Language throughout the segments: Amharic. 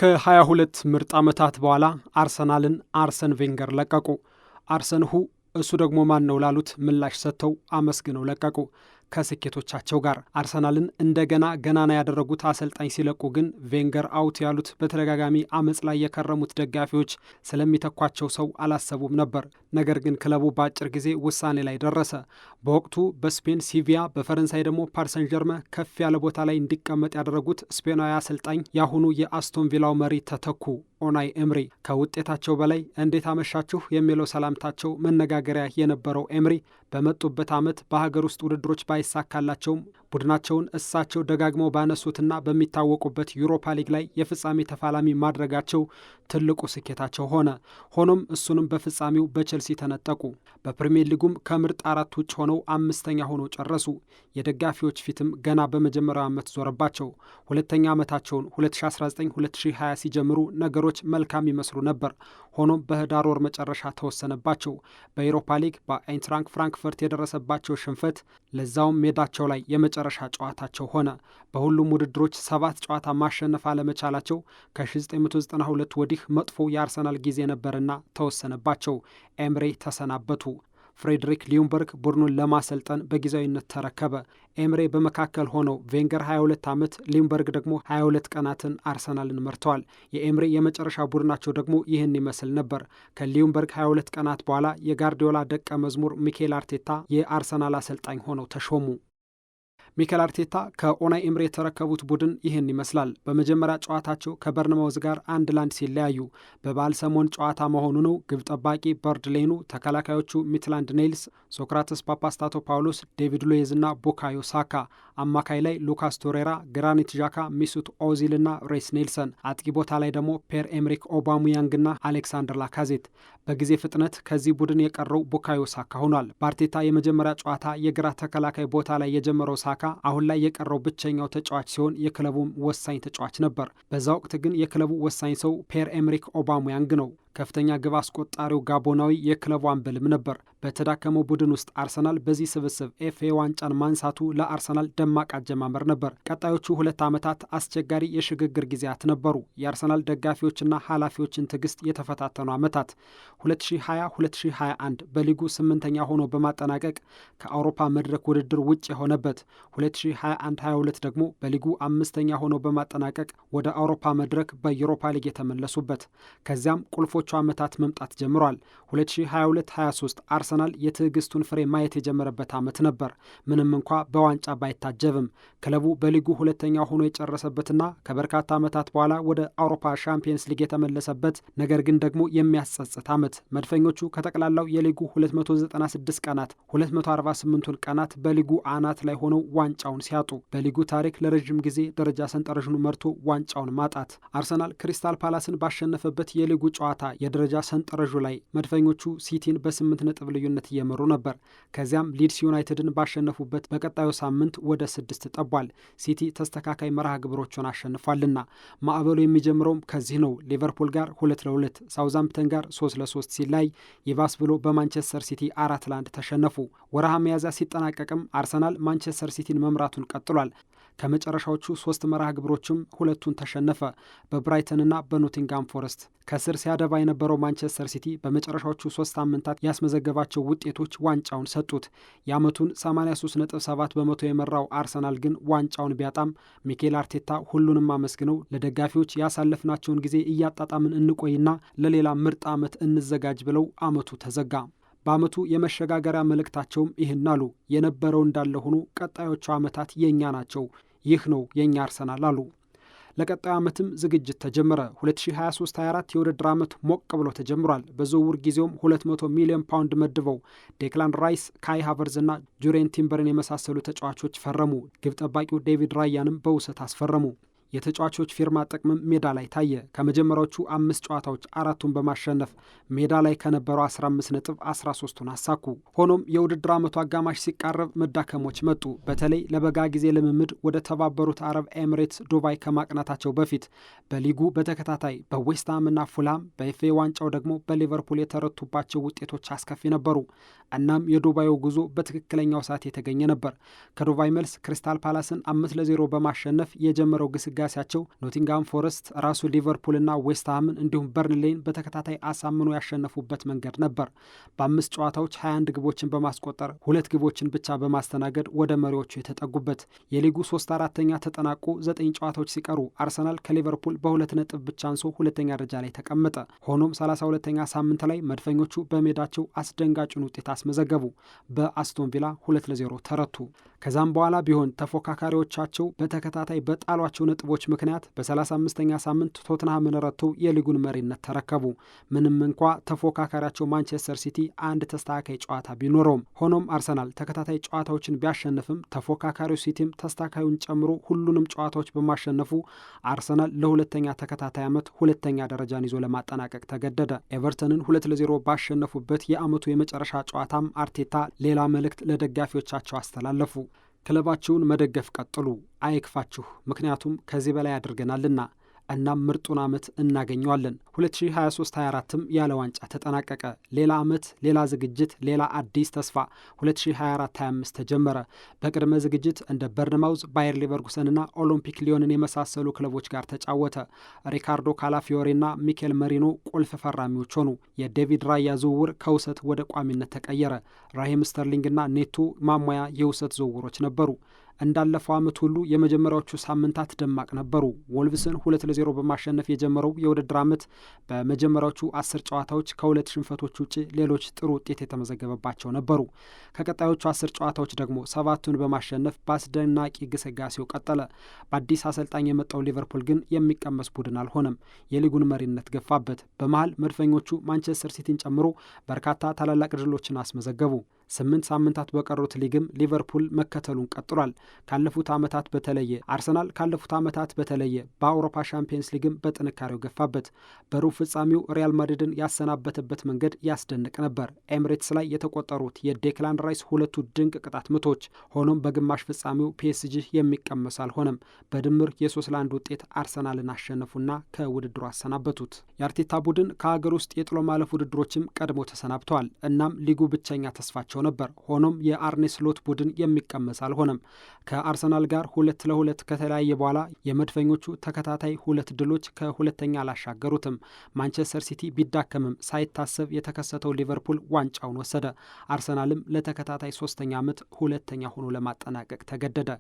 ከ22 ምርጥ ዓመታት በኋላ አርሰናልን አርሰን ቬንገር ለቀቁ። አርሰን ሁ እሱ ደግሞ ማን ነው ላሉት ምላሽ ሰጥተው አመስግነው ለቀቁ። ከስኬቶቻቸው ጋር አርሰናልን እንደገና ገናና ያደረጉት አሰልጣኝ ሲለቁ ግን ቬንገር አውት ያሉት በተደጋጋሚ አመፅ ላይ የከረሙት ደጋፊዎች ስለሚተኳቸው ሰው አላሰቡም ነበር። ነገር ግን ክለቡ በአጭር ጊዜ ውሳኔ ላይ ደረሰ። በወቅቱ በስፔን ሲቪያ፣ በፈረንሳይ ደግሞ ፓሪሰን ጀርመ ከፍ ያለ ቦታ ላይ እንዲቀመጥ ያደረጉት ስፔናዊ አሰልጣኝ የአሁኑ የአስቶን ቪላው መሪ ተተኩ። ኡናይ ኤምሪ ከውጤታቸው በላይ እንዴት አመሻችሁ የሚለው ሰላምታቸው መነጋገሪያ የነበረው ኤምሪ በመጡበት ዓመት በሀገር ውስጥ ውድድሮች ባይሳካላቸውም ቡድናቸውን እሳቸው ደጋግመው ባነሱትና በሚታወቁበት ዩሮፓ ሊግ ላይ የፍጻሜ ተፋላሚ ማድረጋቸው ትልቁ ስኬታቸው ሆነ። ሆኖም እሱንም በፍጻሜው በቼልሲ ተነጠቁ። በፕሪሚየር ሊጉም ከምርጥ አራት ውጭ ሆነው አምስተኛ ሆነው ጨረሱ። የደጋፊዎች ፊትም ገና በመጀመሪያው ዓመት ዞረባቸው። ሁለተኛ ዓመታቸውን 2019-2020 ሲጀምሩ ነገሮች መልካም ይመስሉ ነበር። ሆኖም በህዳር ወር መጨረሻ ተወሰነባቸው። በዩሮፓ ሊግ በአይንትራንክ ፍራንክፈርት የደረሰባቸው ሽንፈት ለዛውም ሜዳቸው ላይ የመጨረሻ ጨዋታቸው ሆነ። በሁሉም ውድድሮች 7 ጨዋታ ማሸነፍ አለመቻላቸው ከ1992 ወዲህ መጥፎ የአርሰናል ጊዜ ነበርና ተወሰነባቸው። ኤምሬ ተሰናበቱ። ፍሬድሪክ ሊዩምበርግ ቡድኑን ለማሰልጠን በጊዜያዊነት ተረከበ። ኤምሬ በመካከል ሆነው ቬንገር 22 ዓመት፣ ሊዩምበርግ ደግሞ 22 ቀናትን አርሰናልን መርተዋል። የኤምሬ የመጨረሻ ቡድናቸው ደግሞ ይህን ይመስል ነበር። ከሊዩምበርግ 22 ቀናት በኋላ የጋርዲዮላ ደቀ መዝሙር ሚኬል አርቴታ የአርሰናል አሰልጣኝ ሆነው ተሾሙ። ሚኬል አርቴታ ከኡናይ ኤምሪ የተረከቡት ቡድን ይህን ይመስላል። በመጀመሪያ ጨዋታቸው ከበርንማውዝ ጋር 1-1 ሲለያዩ በበዓል ሰሞን ጨዋታ መሆኑ ነው። ግብ ጠባቂ በርድ ሌኑ፣ ተከላካዮቹ ሚትላንድ ኔይልስ፣ ሶክራተስ ፓፓስታቶ ፓውሎስ፣ ዴቪድ ሉዌዝ ና ቡካዮ ሳካ፣ አማካይ ላይ ሉካስ ቶሬራ፣ ግራኒት ዣካ፣ ሚሱት ኦዚል ና ሬስ ኔልሰን፣ አጥቂ ቦታ ላይ ደግሞ ፔር ኤምሪክ ኦባሙያንግ ና አሌክሳንደር ላካዜት። በጊዜ ፍጥነት ከዚህ ቡድን የቀረው ቡካዮ ሳካ ሆኗል። በአርቴታ የመጀመሪያ ጨዋታ የግራ ተከላካይ ቦታ ላይ የጀመረው ሳካ አሁን ላይ የቀረው ብቸኛው ተጫዋች ሲሆን የክለቡም ወሳኝ ተጫዋች ነበር። በዛ ወቅት ግን የክለቡ ወሳኝ ሰው ፔር ኤምሪክ ኦባሙያንግ ነው። ከፍተኛ ግብ አስቆጣሪው ጋቦናዊ የክለቡ አንበልም ነበር። በተዳከመው ቡድን ውስጥ አርሰናል በዚህ ስብስብ ኤፍኤ ዋንጫን ማንሳቱ ለአርሰናል ደማቅ አጀማመር ነበር። ቀጣዮቹ 2 ዓመታት አስቸጋሪ የሽግግር ጊዜያት ነበሩ። የአርሰናል ደጋፊዎችና ኃላፊዎችን ትዕግስት የተፈታተኑ ዓመታት 2020-2021 በሊጉ 8ኛ ሆኖ በማጠናቀቅ ከአውሮፓ መድረክ ውድድር ውጭ የሆነበት፣ 2021-22 ደግሞ በሊጉ 5ኛ ሆኖ በማጠናቀቅ ወደ አውሮፓ መድረክ በዩሮፓ ሊግ የተመለሱበት፣ ከዚያም ቁልፎቹ ዓመታት መምጣት ጀምሯል። 2022-23 አርሰናል የትዕግስቱን ፍሬ ማየት የጀመረበት ዓመት ነበር። ምንም እንኳ በዋንጫ ባይታጀብም ክለቡ በሊጉ 2ኛ ሆኖ የጨረሰበትና ከበርካታ ዓመታት በኋላ ወደ አውሮፓ ሻምፒየንስ ሊግ የተመለሰበት፣ ነገር ግን ደግሞ የሚያስጸጽት ዓመት። መድፈኞቹ ከጠቅላላው የሊጉ 296 ቀናት 248ቱን ቀናት በሊጉ አናት ላይ ሆነው ዋንጫውን ሲያጡ፣ በሊጉ ታሪክ ለረዥም ጊዜ ደረጃ ሰንጠረዥኑ መርቶ ዋንጫውን ማጣት። አርሰናል ክሪስታል ፓላስን ባሸነፈበት የሊጉ ጨዋታ የደረጃ ሰንጠረዡ ላይ መድፈኞቹ ሲቲን በ8 ነጥብ ልዩነት እየመሩ ነበር። ከዚያም ሊድስ ዩናይትድን ባሸነፉበት በቀጣዩ ሳምንት ወደ 6 ጠቧል። ሲቲ ተስተካካይ መርሃ ግብሮቹን አሸንፏልና ማዕበሉ የሚጀምረውም ከዚህ ነው። ሊቨርፑል ጋር 2-2፣ ሳውዛምፕተን ጋር 3-3 ሲላይ ይባስ ብሎ በማንቸስተር ሲቲ 4-1 ተሸነፉ። ወርሃ ሚያዝያ ሲጠናቀቅም አርሰናል ማንቸስተር ሲቲን መምራቱን ቀጥሏል። ከመጨረሻዎቹ 3 መርሃ ግብሮችም 2ቱን ተሸነፈ፣ በብራይተንና በኖቲንጋም ፎረስት። ከስር ሲያደባ የነበረው ማንቸስተር ሲቲ በመጨረሻዎቹ 3 ሳምንታት ያስመዘገባቸው ውጤቶች ዋንጫውን ሰጡት። የዓመቱን 83.7 በመቶ የመራው አርሰናል ግን ዋንጫውን ቢያጣም ሚኬል አርቴታ ሁሉንም አመስግነው ለደጋፊዎች ያሳለፍናቸውን ጊዜ እያጣጣምን እንቆይና ለሌላ ምርጥ ዓመት እንዘጋጅ ብለው ዓመቱ ተዘጋ። በዓመቱ የመሸጋገሪያ መልእክታቸውም ይህን አሉ። የነበረው እንዳለ ሆኖ ቀጣዮቹ ዓመታት የእኛ ናቸው። ይህ ነው የእኛ አርሰናል አሉ። ለቀጣዩ ዓመትም ዝግጅት ተጀመረ። 2023-24 የውድድር ዓመት ሞቅ ብሎ ተጀምሯል። በዝውውር ጊዜውም 200 ሚሊዮን ፓውንድ መድበው ዴክላን ራይስ፣ ካይ ሃቨርዝ እና ጁሬን ቲምበርን የመሳሰሉ ተጫዋቾች ፈረሙ። ግብ ጠባቂው ዴቪድ ራያንም በውሰት አስፈረሙ። የተጫዋቾች ፊርማ ጥቅምም ሜዳ ላይ ታየ። ከመጀመሪያዎቹ 5 ጨዋታዎች 4ቱን በማሸነፍ ሜዳ ላይ ከነበረው 15 ነጥብ 13ቱን አሳኩ። ሆኖም የውድድር ዓመቱ አጋማሽ ሲቃረብ መዳከሞች መጡ። በተለይ ለበጋ ጊዜ ልምምድ ወደ ተባበሩት አረብ ኤሚሬትስ ዱባይ ከማቅናታቸው በፊት በሊጉ በተከታታይ በዌስትሃም እና ፉልሃም፣ በኤፍኤ ዋንጫው ደግሞ በሊቨርፑል የተረቱባቸው ውጤቶች አስከፊ ነበሩ። እናም የዱባዩ ጉዞ በትክክለኛው ሰዓት የተገኘ ነበር። ከዱባይ መልስ ክሪስታል ፓላስን 5-0 በማሸነፍ የጀመረው ግስጋ ለጋሲያቸው ኖቲንጋም ፎረስት ራሱ ሊቨርፑልና ዌስትሃምን እንዲሁም በርንሌይን በተከታታይ አሳምኖ ያሸነፉበት መንገድ ነበር። በ5 ጨዋታዎች 21 ግቦችን በማስቆጠር 2 ግቦችን ብቻ በማስተናገድ ወደ መሪዎቹ የተጠጉበት። የሊጉ 3/4ኛ ተጠናቆ 9 ጨዋታዎች ሲቀሩ አርሰናል ከሊቨርፑል በ2 ነጥብ ብቻ አንሶ ሁለተኛ ደረጃ ላይ ተቀመጠ። ሆኖም 32ኛ ሳምንት ላይ መድፈኞቹ በሜዳቸው አስደንጋጩን ውጤት አስመዘገቡ። በአስቶን ቪላ 2-0 ተረቱ። ከዛም በኋላ ቢሆን ተፎካካሪዎቻቸው በተከታታይ በጣሏቸው ነጥቦች ምክንያት በ35ኛ ሳምንት ቶትንሃምን ረተው የሊጉን መሪነት ተረከቡ። ምንም እንኳ ተፎካካሪያቸው ማንቸስተር ሲቲ አንድ ተስተካካይ ጨዋታ ቢኖረውም፣ ሆኖም አርሰናል ተከታታይ ጨዋታዎችን ቢያሸንፍም ተፎካካሪው ሲቲም ተስተካካዩን ጨምሮ ሁሉንም ጨዋታዎች በማሸነፉ አርሰናል ለሁለተኛ ተከታታይ ዓመት ሁለተኛ ደረጃን ይዞ ለማጠናቀቅ ተገደደ። ኤቨርተንን 2-0 ባሸነፉበት የዓመቱ የመጨረሻ ጨዋታም አርቴታ ሌላ መልእክት ለደጋፊዎቻቸው አስተላለፉ። ክለባችሁን መደገፍ ቀጥሉ፣ አይክፋችሁ፣ ምክንያቱም ከዚህ በላይ አድርገናልና እናም ምርጡን ዓመት እናገኘዋለን። 2023-24ም ያለ ዋንጫ ተጠናቀቀ። ሌላ ዓመት፣ ሌላ ዝግጅት፣ ሌላ አዲስ ተስፋ 2024-25 ተጀመረ። በቅድመ ዝግጅት እንደ በርንማውዝ፣ ባየር ሊቨርኩሰንና ኦሎምፒክ ሊዮንን የመሳሰሉ ክለቦች ጋር ተጫወተ። ሪካርዶ ካላፊዮሬና ሚኬል መሪኖ ቁልፍ ፈራሚዎች ሆኑ። የዴቪድ ራያ ዝውውር ከውሰት ወደ ቋሚነት ተቀየረ። ራሂም ስተርሊንግና ኔቶ ማሟያ የውሰት ዝውውሮች ነበሩ። እንዳለፈው ዓመት ሁሉ የመጀመሪያዎቹ ሳምንታት ደማቅ ነበሩ። ወልቭስን 2-0 በማሸነፍ የጀመረው የውድድር ዓመት በመጀመሪያዎቹ 10 ጨዋታዎች ከ2 ሽንፈቶች ውጭ ሌሎች ጥሩ ውጤት የተመዘገበባቸው ነበሩ። ከቀጣዮቹ 10 ጨዋታዎች ደግሞ 7ቱን በማሸነፍ በአስደናቂ ግስጋሴው ቀጠለ። በአዲስ አሰልጣኝ የመጣው ሊቨርፑል ግን የሚቀመስ ቡድን አልሆነም። የሊጉን መሪነት ገፋበት። በመሃል መድፈኞቹ ማንቸስተር ሲቲን ጨምሮ በርካታ ታላላቅ ድሎችን አስመዘገቡ። 8 ሳምንታት በቀሩት ሊግም ሊቨርፑል መከተሉን ቀጥሏል። ካለፉት ዓመታት በተለየ አርሰናል ካለፉት ዓመታት በተለየ በአውሮፓ ሻምፒየንስ ሊግም በጥንካሬው ገፋበት። በሩብ ፍጻሜው ሪያል ማድሪድን ያሰናበተበት መንገድ ያስደንቅ ነበር። ኤምሬትስ ላይ የተቆጠሩት የዴክላን ራይስ 2 ድንቅ ቅጣት ምቶች። ሆኖም በግማሽ ፍጻሜው ፒኤስጂ የሚቀመስ አልሆነም። በድምር የ3-1 ውጤት አርሰናልን አሸነፉና ከውድድሩ አሰናበቱት። የአርቴታ ቡድን ከሀገር ውስጥ የጥሎ ማለፍ ውድድሮችም ቀድሞ ተሰናብተዋል። እናም ሊጉ ብቸኛ ተስፋቸው ነበር። ሆኖም የአርኔ ስሎት ቡድን የሚቀመስ አልሆነም። ከአርሰናል ጋር 2-2 ከተለያየ በኋላ የመድፈኞቹ ተከታታይ 2 ድሎች ከሁለተኛ አላሻገሩትም። ማንቸስተር ሲቲ ቢዳከምም ሳይታሰብ የተከሰተው ሊቨርፑል ዋንጫውን ወሰደ። አርሰናልም ለተከታታይ 3ኛ ዓመት ሁለተኛ ሆኖ ለማጠናቀቅ ተገደደ።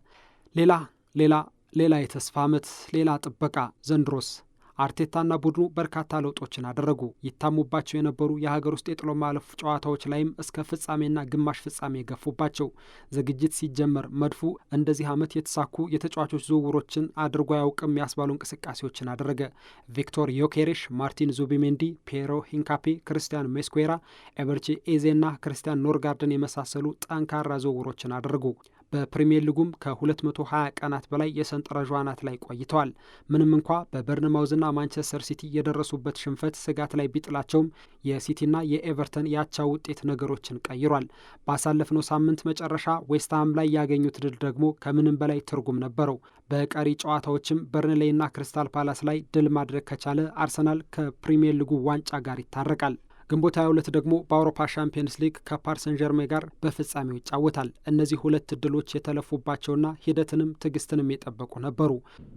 ሌላ የተስፋ ዓመት፣ ሌላ ጥበቃ። ዘንድሮስ አርቴታና ቡድኑ በርካታ ለውጦችን አደረጉ። ይታሙባቸው የነበሩ የሀገር ውስጥ የጥሎ ማለፍ ጨዋታዎች ላይም እስከ ፍጻሜና ግማሽ ፍጻሜ የገፉባቸው። ዝግጅት ሲጀመር መድፉ እንደዚህ ዓመት የተሳኩ የተጫዋቾች ዝውውሮችን አድርጎ አያውቅም ያስባሉ እንቅስቃሴዎችን አደረገ። ቪክቶር ዮኬሬሽ፣ ማርቲን ዙቢሜንዲ፣ ፔሮ ሂንካፔ፣ ክርስቲያን ሜስኩዌራ፣ ኤበርቺ ኤዜና ክርስቲያን ኖርጋርድን የመሳሰሉ ጠንካራ ዝውውሮችን አደረጉ። በፕሪሚየር ሊጉም ከ220 ቀናት በላይ የሰንጠረዡ አናት ላይ ቆይተዋል። ምንም እንኳ በበርንማውዝና ማንቸስተር ሲቲ የደረሱበት ሽንፈት ስጋት ላይ ቢጥላቸውም የሲቲና የኤቨርተን ያቻ ውጤት ነገሮችን ቀይሯል። ባሳለፍነው ሳምንት መጨረሻ ዌስትሃም ላይ ያገኙት ድል ደግሞ ከምንም በላይ ትርጉም ነበረው። በቀሪ ጨዋታዎችም በርንሌይና ክሪስታል ፓላስ ላይ ድል ማድረግ ከቻለ አርሰናል ከፕሪሚየር ሊጉ ዋንጫ ጋር ይታረቃል። ግንቦት 22 ደግሞ በአውሮፓ ሻምፒየንስ ሊግ ከፓሪሰን ዠርሜን ጋር በፍጻሜው ይጫወታል። እነዚህ 2 ድሎች የተለፉባቸውና ሂደትንም ትዕግስትንም የጠበቁ ነበሩ።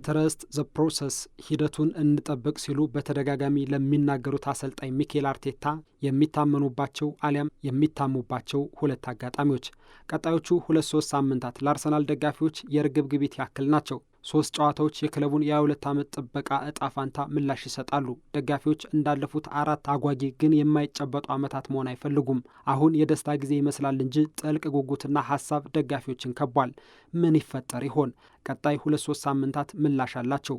ትረስት ዘ ፕሮሰስ፣ ሂደቱን እንጠብቅ ሲሉ በተደጋጋሚ ለሚናገሩት አሰልጣኝ ሚኬል አርቴታ የሚታመኑባቸው አሊያም የሚታሙባቸው 2 አጋጣሚዎች። ቀጣዮቹ 2-3 ሳምንታት ለአርሰናል ደጋፊዎች የርግብግቢት ያክል ናቸው። 3 ጨዋታዎች የክለቡን የ22 ዓመት ጥበቃ እጣ ፋንታ ምላሽ ይሰጣሉ። ደጋፊዎች እንዳለፉት 4 አጓጊ ግን የማይጨበጡ ዓመታት መሆን አይፈልጉም። አሁን የደስታ ጊዜ ይመስላል እንጂ ጥልቅ ጉጉትና ሀሳብ ደጋፊዎችን ከቧል። ምን ይፈጠር ይሆን? ቀጣይ 2-3 ሳምንታት ምላሽ አላቸው።